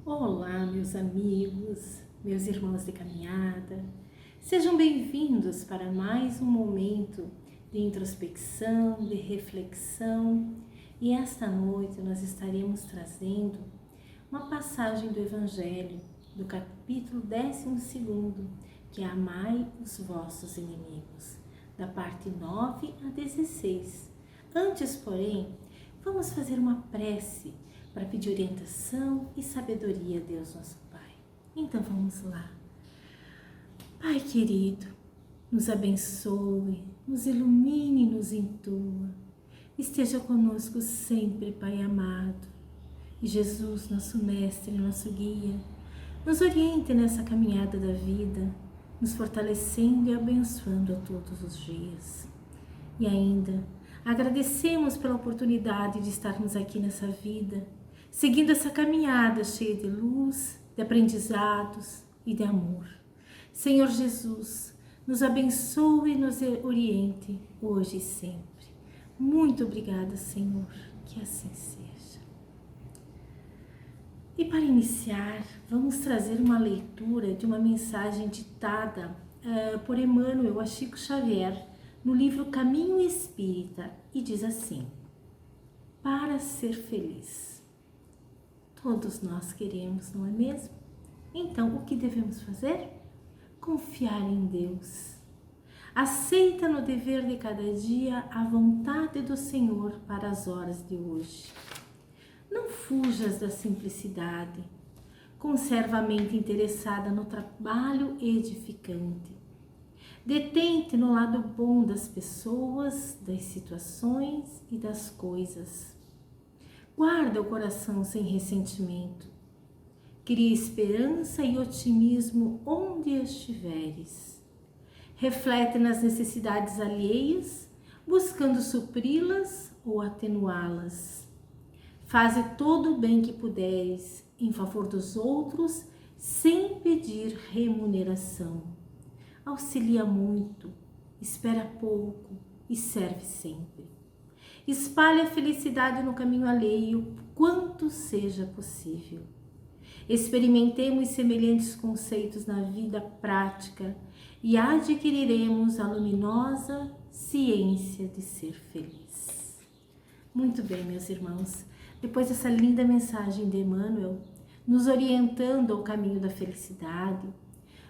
Olá, meus amigos, meus irmãos de caminhada, sejam bem-vindos para mais um momento de introspecção, de reflexão. E esta noite nós estaremos trazendo uma passagem do Evangelho, do capítulo 12, que é Amai os vossos inimigos, da parte 9 a 16. Antes, porém, vamos fazer uma prece para pedir orientação e sabedoria a Deus nosso Pai. Então vamos lá. Pai querido, nos abençoe, nos ilumine e nos intua. Esteja conosco sempre, Pai amado. E Jesus, nosso mestre, nosso guia, nos oriente nessa caminhada da vida, nos fortalecendo e abençoando a todos os dias. E ainda, agradecemos pela oportunidade de estarmos aqui nessa vida, seguindo essa caminhada cheia de luz, de aprendizados e de amor. Senhor Jesus, nos abençoe e nos oriente hoje e sempre. Muito obrigada, Senhor, que assim seja. E para iniciar, vamos trazer uma leitura de uma mensagem ditada por Emmanuel a Chico Xavier, no livro Caminho Espírita, e diz assim: para ser feliz. Todos nós queremos, não é mesmo? Então, o que devemos fazer? Confiar em Deus. Aceita no dever de cada dia a vontade do Senhor para as horas de hoje. Não fujas da simplicidade. Conserva a mente interessada no trabalho edificante. Detente no lado bom das pessoas, das situações e das coisas. Guarda o coração sem ressentimento. Cria esperança e otimismo onde estiveres. Reflete nas necessidades alheias, buscando supri-las ou atenuá-las. Faze todo o bem que puderes em favor dos outros, sem pedir remuneração. Auxilia muito, espera pouco e serve sempre. Espalhe a felicidade no caminho alheio, quanto seja possível. Experimentemos semelhantes conceitos na vida prática e adquiriremos a luminosa ciência de ser feliz. Muito bem, meus irmãos, depois dessa linda mensagem de Emmanuel, nos orientando ao caminho da felicidade,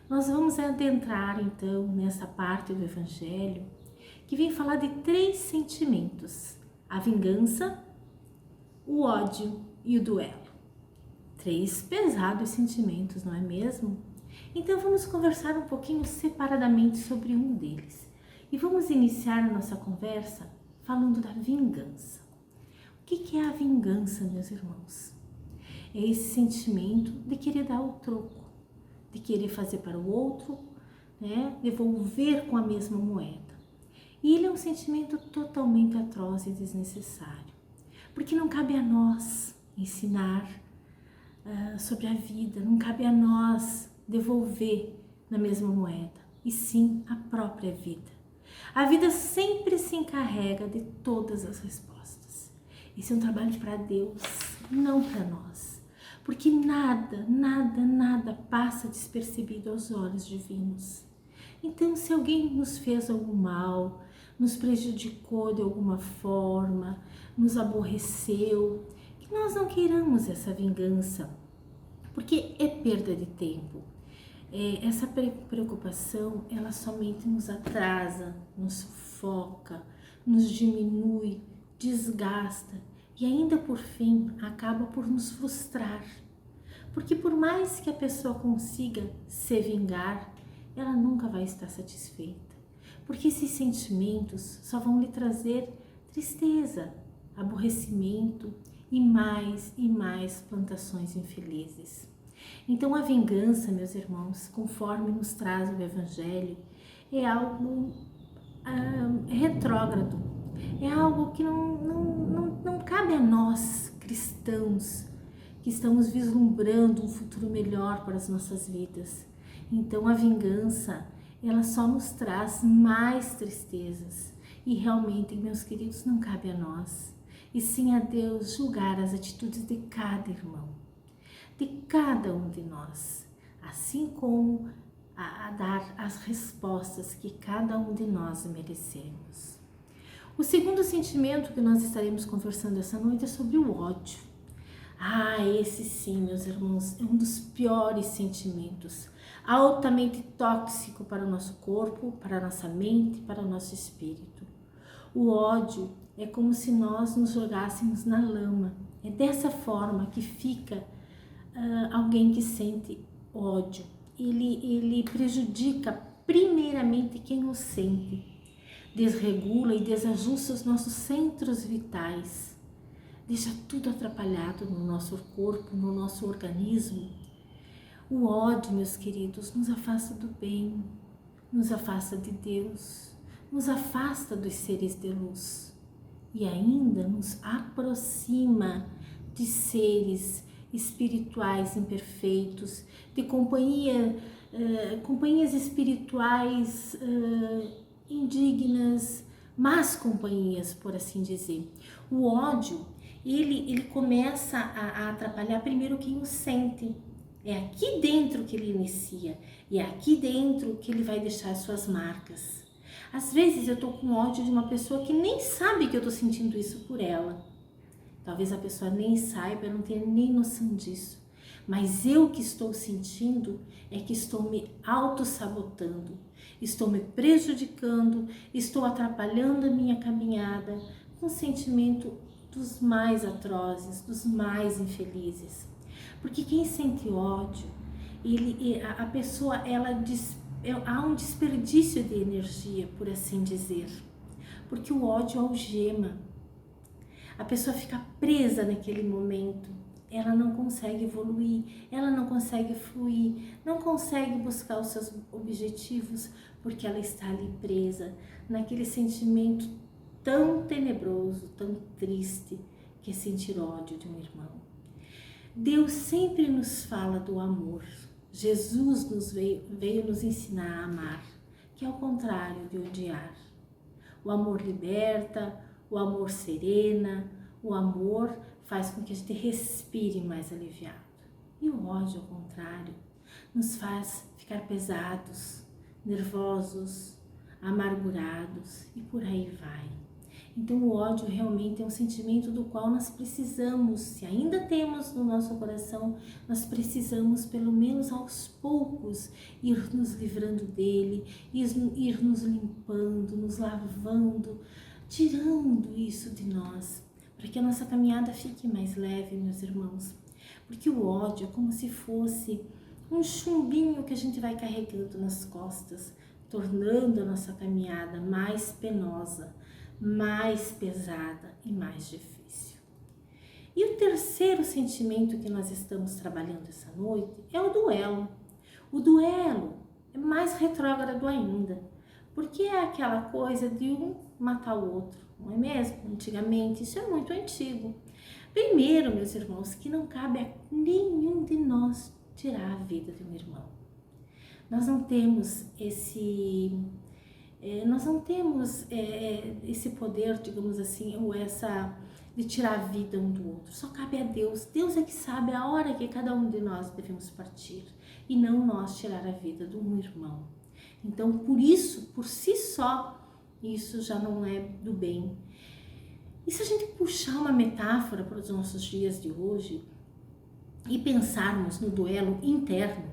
nós vamos adentrar então nessa parte do Evangelho que vem falar de 3 sentimentos: a vingança, o ódio e o duelo. 3 pesados sentimentos, não é mesmo? Então vamos conversar um pouquinho separadamente sobre um deles. E vamos iniciar a nossa conversa falando da vingança. O que é a vingança, meus irmãos? É esse sentimento de querer dar o troco, de querer fazer para o outro, devolver com a mesma moeda. E ele é um sentimento totalmente atroz e desnecessário, porque não cabe a nós ensinar sobre a vida, não cabe a nós devolver na mesma moeda, e sim a própria vida. A vida sempre se encarrega de todas as respostas. Esse é um trabalho para Deus, não para nós, porque nada passa despercebido aos olhos divinos. Então, se alguém nos fez algum mal, nos prejudicou de alguma forma, nos aborreceu, que nós não queiramos essa vingança, porque é perda de tempo. Essa preocupação, ela somente nos atrasa, nos sufoca, nos diminui, desgasta e ainda por fim acaba por nos frustrar. Porque por mais que a pessoa consiga se vingar, ela nunca vai estar satisfeita. Porque esses sentimentos só vão lhe trazer tristeza, aborrecimento e mais plantações infelizes. Então a vingança, meus irmãos, conforme nos traz o Evangelho, é algo retrógrado, é algo que não cabe a nós, cristãos, que estamos vislumbrando um futuro melhor para as nossas vidas. Então a vingança, ela só nos traz mais tristezas. E realmente, meus queridos, não cabe a nós, e sim a Deus julgar as atitudes de cada irmão. de cada um de nós, assim como a dar as respostas que cada um de nós merecemos. O segundo sentimento que nós estaremos conversando essa noite é sobre o ódio. Esse sim, meus irmãos, é um dos piores sentimentos, altamente tóxico para o nosso corpo, para a nossa mente, para o nosso espírito. O ódio é como se nós nos jogássemos na lama. É dessa forma que fica alguém que sente ódio. Ele prejudica primeiramente quem o sente, desregula e desajusta os nossos centros vitais, deixa tudo atrapalhado no nosso corpo, no nosso organismo. O ódio, meus queridos, nos afasta do bem, nos afasta de Deus, nos afasta dos seres de luz e ainda nos aproxima de seres espirituais imperfeitos, de companhias espirituais indignas, más companhias, por assim dizer. O ódio, ele começa a atrapalhar primeiro quem o sente. É aqui dentro que ele inicia, e é aqui dentro que ele vai deixar suas marcas. Às vezes eu tô com ódio de uma pessoa que nem sabe que eu tô sentindo isso por ela. Talvez a pessoa nem saiba, não tenha nem noção disso. Mas eu que estou sentindo é que estou me auto-sabotando, estou me prejudicando, estou atrapalhando a minha caminhada com sentimento dos mais atrozes, dos mais infelizes. Porque quem sente ódio, a pessoa, há um desperdício de energia, por assim dizer. Porque o ódio algema. A pessoa fica presa naquele momento. Ela não consegue evoluir, ela não consegue fluir, não consegue buscar os seus objetivos, porque ela está ali presa naquele sentimento tão tenebroso, tão triste, que é sentir ódio de um irmão. Deus sempre nos fala do amor. Jesus veio nos ensinar a amar, que é o contrário de odiar. O amor liberta, o amor serena, o amor faz com que a gente respire mais aliviado. E o ódio, ao contrário, nos faz ficar pesados, nervosos, amargurados e por aí vai. Então o ódio realmente é um sentimento do qual nós precisamos, se ainda temos no nosso coração, nós precisamos pelo menos aos poucos ir nos livrando dele, ir nos limpando, nos lavando, tirando isso de nós, para que a nossa caminhada fique mais leve, meus irmãos. Porque o ódio é como se fosse um chumbinho que a gente vai carregando nas costas, tornando a nossa caminhada mais penosa, mais pesada e mais difícil. E o terceiro sentimento que nós estamos trabalhando essa noite é o duelo. O duelo é mais retrógrado ainda, porque é aquela coisa de um matar o outro, não é mesmo? Antigamente, isso é muito antigo. Primeiro, meus irmãos, que não cabe a nenhum de nós tirar a vida de um irmão. Nós não temos esse poder, digamos assim, ou de tirar a vida um do outro. Só cabe a Deus. Deus é que sabe a hora que cada um de nós devemos partir, e não nós tirar a vida de um irmão. Então, por isso, por si só, isso já não é do bem. E se a gente puxar uma metáfora para os nossos dias de hoje e pensarmos no duelo interno,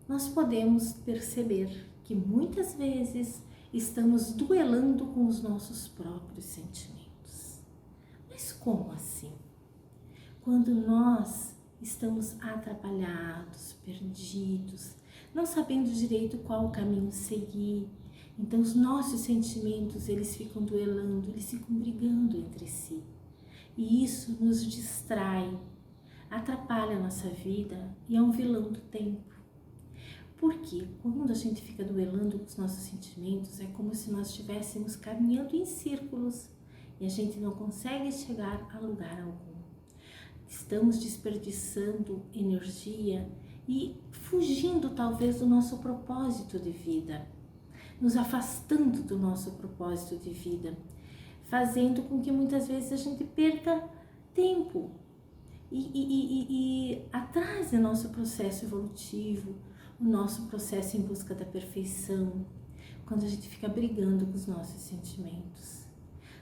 nós podemos perceber que muitas vezes estamos duelando com os nossos próprios sentimentos. Mas como assim? Quando nós estamos atrapalhados, perdidos, não sabendo direito qual caminho seguir, então os nossos sentimentos, eles ficam duelando, eles ficam brigando entre si. E isso nos distrai, atrapalha a nossa vida e é um vilão do tempo. Porque quando a gente fica duelando com os nossos sentimentos, é como se nós estivéssemos caminhando em círculos e a gente não consegue chegar a lugar algum. Estamos desperdiçando energia e fugindo talvez do nosso propósito de vida, nos afastando do nosso propósito de vida, fazendo com que muitas vezes a gente perca tempo e atrasa o nosso processo evolutivo, o nosso processo em busca da perfeição, quando a gente fica brigando com os nossos sentimentos,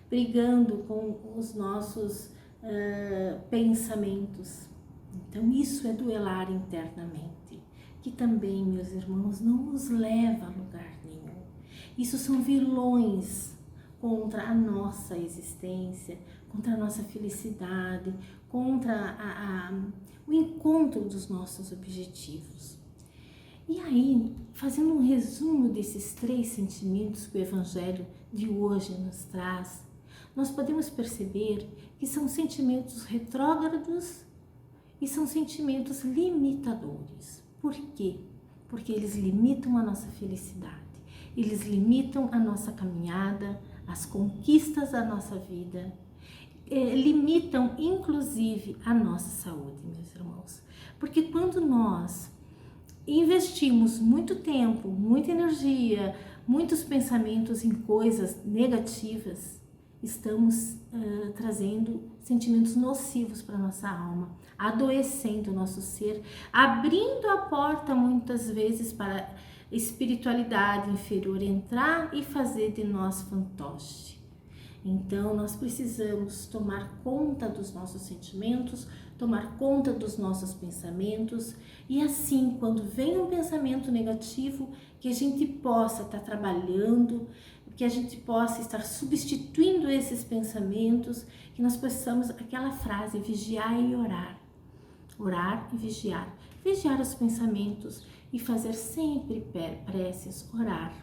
brigando com os nossos pensamentos. Então isso é duelar internamente, que também, meus irmãos, não nos leva a lugar nenhum. Isso são vilões contra a nossa existência, contra a nossa felicidade, contra o encontro dos nossos objetivos. E aí, fazendo um resumo desses 3 sentimentos que o Evangelho de hoje nos traz, nós podemos perceber que são sentimentos retrógrados e são sentimentos limitadores. Por quê? Porque eles limitam a nossa felicidade, eles limitam a nossa caminhada, as conquistas da nossa vida, limitam inclusive a nossa saúde, meus irmãos. Porque quando nós investimos muito tempo, muita energia, muitos pensamentos em coisas negativas, estamos trazendo sentimentos nocivos para a nossa alma, adoecendo o nosso ser, abrindo a porta muitas vezes para a espiritualidade inferior entrar e fazer de nós fantoche. Então, nós precisamos tomar conta dos nossos sentimentos, tomar conta dos nossos pensamentos e assim, quando vem um pensamento negativo, que a gente possa estar trabalhando, que a gente possa estar substituindo esses pensamentos, que nós possamos, aquela frase, vigiar e orar. Orar e vigiar. Vigiar os pensamentos e fazer sempre preces, orar.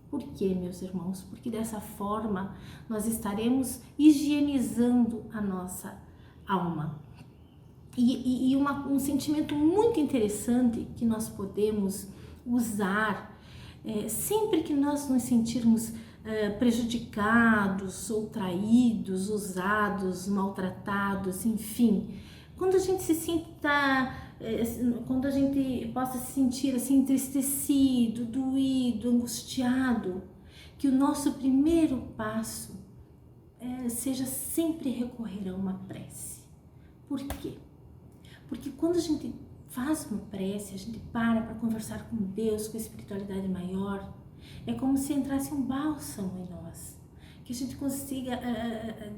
Por quê, meus irmãos? Porque dessa forma nós estaremos higienizando a nossa alma. E um sentimento muito interessante que nós podemos usar sempre que nós nos sentirmos prejudicados ou traídos, usados, maltratados, enfim, quando a gente se sinta, quando a gente possa se sentir assim entristecido, doído, angustiado, que o nosso primeiro passo seja sempre recorrer a uma prece. Por quê? Porque quando a gente faz uma prece, a gente para conversar com Deus, com a espiritualidade maior, é como se entrasse um bálsamo em nós, que a gente consiga,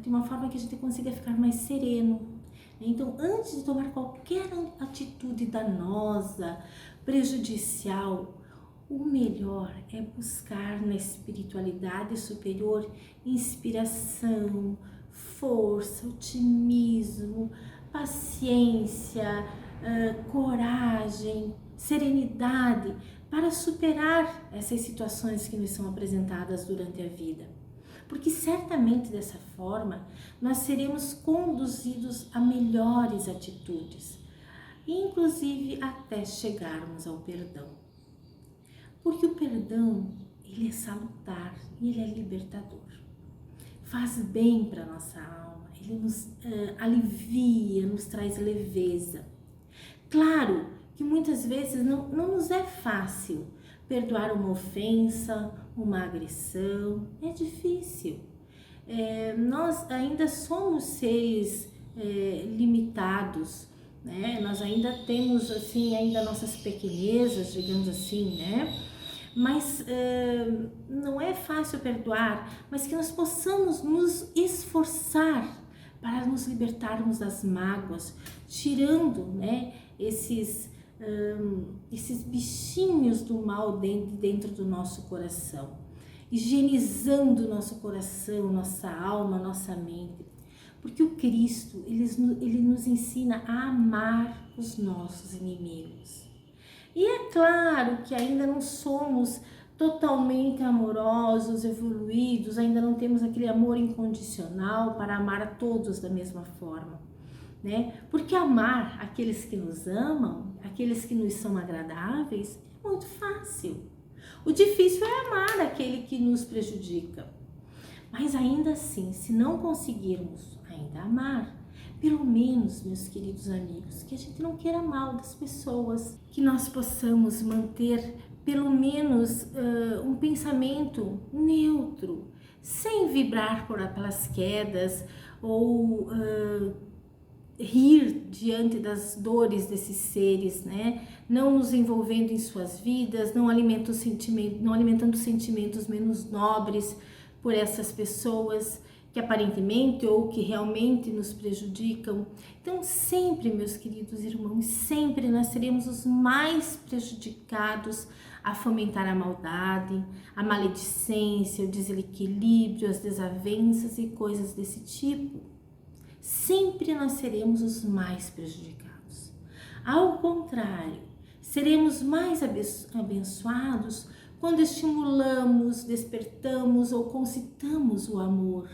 de uma forma que a gente consiga ficar mais sereno. Então, antes de tomar qualquer atitude danosa, prejudicial, o melhor é buscar na espiritualidade superior inspiração, força, otimismo, paciência, coragem, serenidade para superar essas situações que nos são apresentadas durante a vida. Porque certamente dessa forma nós seremos conduzidos a melhores atitudes, inclusive até chegarmos ao perdão. Porque o perdão, ele é salutar e ele é libertador. Faz bem para a nossa alma, ele nos alivia, nos traz leveza. Claro que muitas vezes não nos é fácil perdoar uma ofensa, uma agressão, é difícil. Nós ainda somos seres limitados, né? Nós ainda temos assim, ainda nossas pequenezas, digamos assim, né? Mas não é fácil perdoar, mas que nós possamos nos esforçar para nos libertarmos das mágoas, tirando, né, esses bichinhos do mal dentro do nosso coração, higienizando o nosso coração, nossa alma, nossa mente, porque o Cristo, ele nos ensina a amar os nossos inimigos. E é claro que ainda não somos totalmente amorosos, evoluídos, ainda não temos aquele amor incondicional para amar a todos da mesma forma, né? Porque amar aqueles que nos amam, aqueles que nos são agradáveis, é muito fácil. O difícil é amar aquele que nos prejudica. Mas ainda assim, se não conseguirmos ainda amar, pelo menos, meus queridos amigos, que a gente não queira mal das pessoas, que nós possamos manter pelo menos um pensamento neutro, sem vibrar pelas quedas ou rir diante das dores desses seres, né? Não nos envolvendo em suas vidas, não alimentando sentimentos menos nobres por essas pessoas que aparentemente ou que realmente nos prejudicam. Então, sempre, meus queridos irmãos, sempre nós seremos os mais prejudicados a fomentar a maldade, a maledicência, o desequilíbrio, as desavenças e coisas desse tipo. Sempre nós seremos os mais prejudicados. Ao contrário, seremos mais abençoados quando estimulamos, despertamos ou concitamos o amor,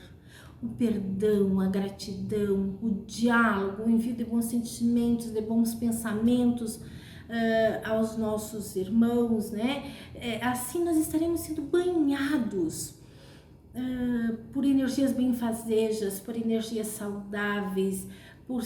o perdão, a gratidão, o diálogo, o envio de bons sentimentos, de bons pensamentos aos nossos irmãos, né? Assim nós estaremos sendo banhados por energias benfazejas, por energias saudáveis, por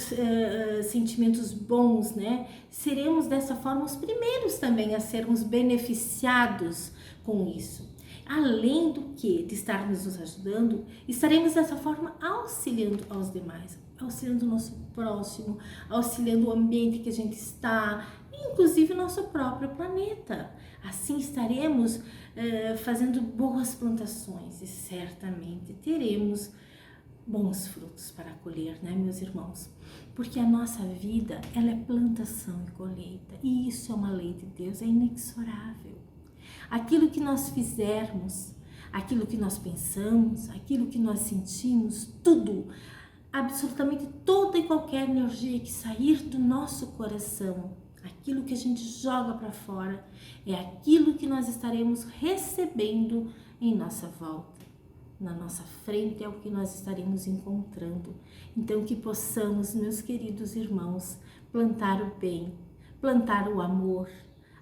sentimentos bons, né? Seremos dessa forma os primeiros também a sermos beneficiados com isso. Além do que de estarmos nos ajudando, estaremos dessa forma auxiliando aos demais, auxiliando o nosso próximo, auxiliando o ambiente que a gente está, inclusive o nosso próprio planeta. Assim estaremos fazendo boas plantações e certamente teremos bons frutos para colher, né, meus irmãos? Porque a nossa vida, ela é plantação e colheita, e isso é uma lei de Deus, é inexorável. Aquilo que nós fizermos, aquilo que nós pensamos, aquilo que nós sentimos, tudo, absolutamente toda e qualquer energia que sair do nosso coração, aquilo que a gente joga para fora, é aquilo que nós estaremos recebendo em nossa volta. Na nossa frente é o que nós estaremos encontrando. Então que possamos, meus queridos irmãos, plantar o bem, plantar o amor,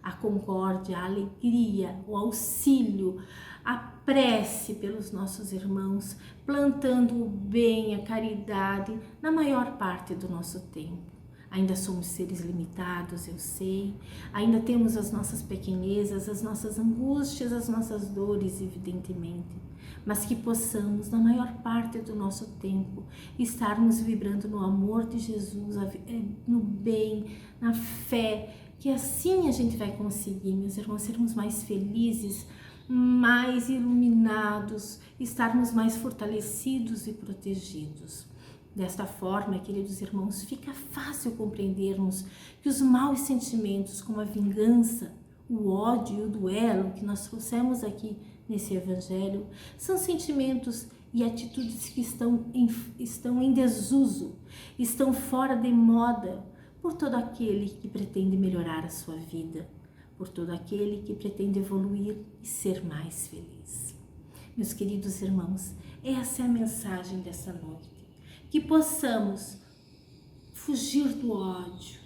a concórdia, a alegria, o auxílio, a prece pelos nossos irmãos, plantando o bem, a caridade na maior parte do nosso tempo. Ainda somos seres limitados, eu sei, ainda temos as nossas pequenezas, as nossas angústias, as nossas dores, evidentemente, mas que possamos, na maior parte do nosso tempo, estarmos vibrando no amor de Jesus, no bem, na fé, que assim a gente vai conseguir, meus irmãos, sermos mais felizes, mais iluminados, estarmos mais fortalecidos e protegidos. Desta forma, queridos irmãos, fica fácil compreendermos que os maus sentimentos, como a vingança, o ódio e o duelo que nós trouxemos aqui nesse evangelho, são sentimentos e atitudes que estão em desuso, estão fora de moda, por todo aquele que pretende melhorar a sua vida, por todo aquele que pretende evoluir e ser mais feliz. Meus queridos irmãos, essa é a mensagem dessa noite. Que possamos fugir do ódio,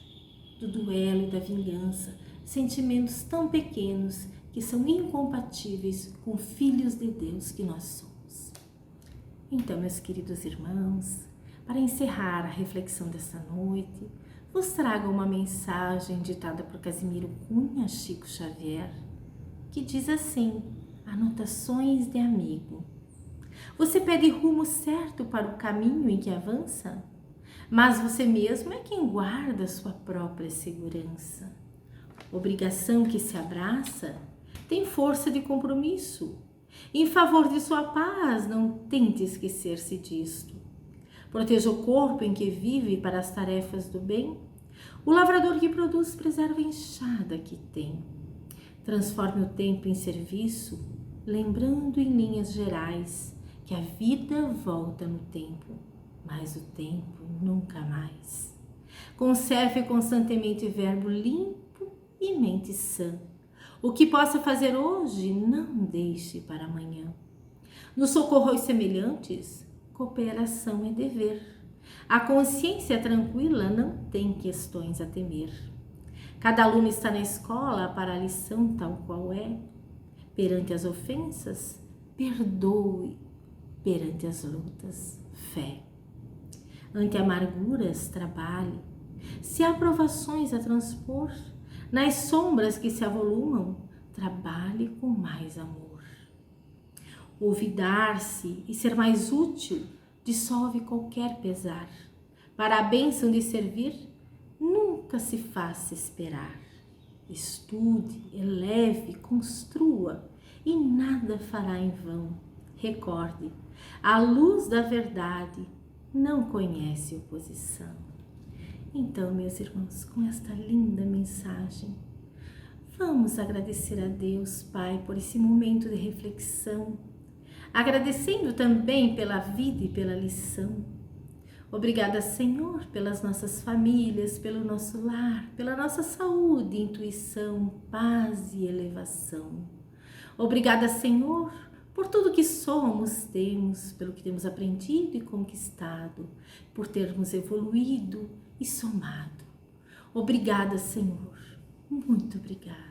do duelo e da vingança, sentimentos tão pequenos que são incompatíveis com filhos de Deus que nós somos. Então, meus queridos irmãos, para encerrar a reflexão desta noite, vos trago uma mensagem ditada por Casimiro Cunha Chico Xavier, que diz assim: anotações de amigo. Você pede rumo certo para o caminho em que avança, mas você mesmo é quem guarda sua própria segurança. Obrigação que se abraça tem força de compromisso. Em favor de sua paz, não tente esquecer-se disto. Proteja o corpo em que vive para as tarefas do bem. O lavrador que produz preserva a enxada que tem. Transforme o tempo em serviço, lembrando em linhas gerais que a vida volta no tempo, mas o tempo nunca mais. Conserve constantemente verbo limpo e mente sã. O que possa fazer hoje, não deixe para amanhã. No socorro aos semelhantes, cooperação é dever. A consciência tranquila não tem questões a temer. Cada aluno está na escola para a lição tal qual é. Perante as ofensas, perdoe. Perante as lutas, fé. Ante amarguras, trabalhe. Se há provações a transpor, nas sombras que se avolumam, trabalhe com mais amor. Olvidar-se e ser mais útil dissolve qualquer pesar. Para a bênção de servir, nunca se faça esperar. Estude, eleve, construa e nada fará em vão. Recorde, a luz da verdade não conhece oposição. Então, meus irmãos, com esta linda mensagem, vamos agradecer a Deus, Pai, por esse momento de reflexão, agradecendo também pela vida e pela lição. Obrigada, Senhor, pelas nossas famílias, pelo nosso lar, pela nossa saúde, intuição, paz e elevação. Obrigada, Senhor, por tudo que somos, temos, pelo que temos aprendido e conquistado, por termos evoluído e somado. Obrigada, Senhor, muito obrigada.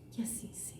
Que assim seja.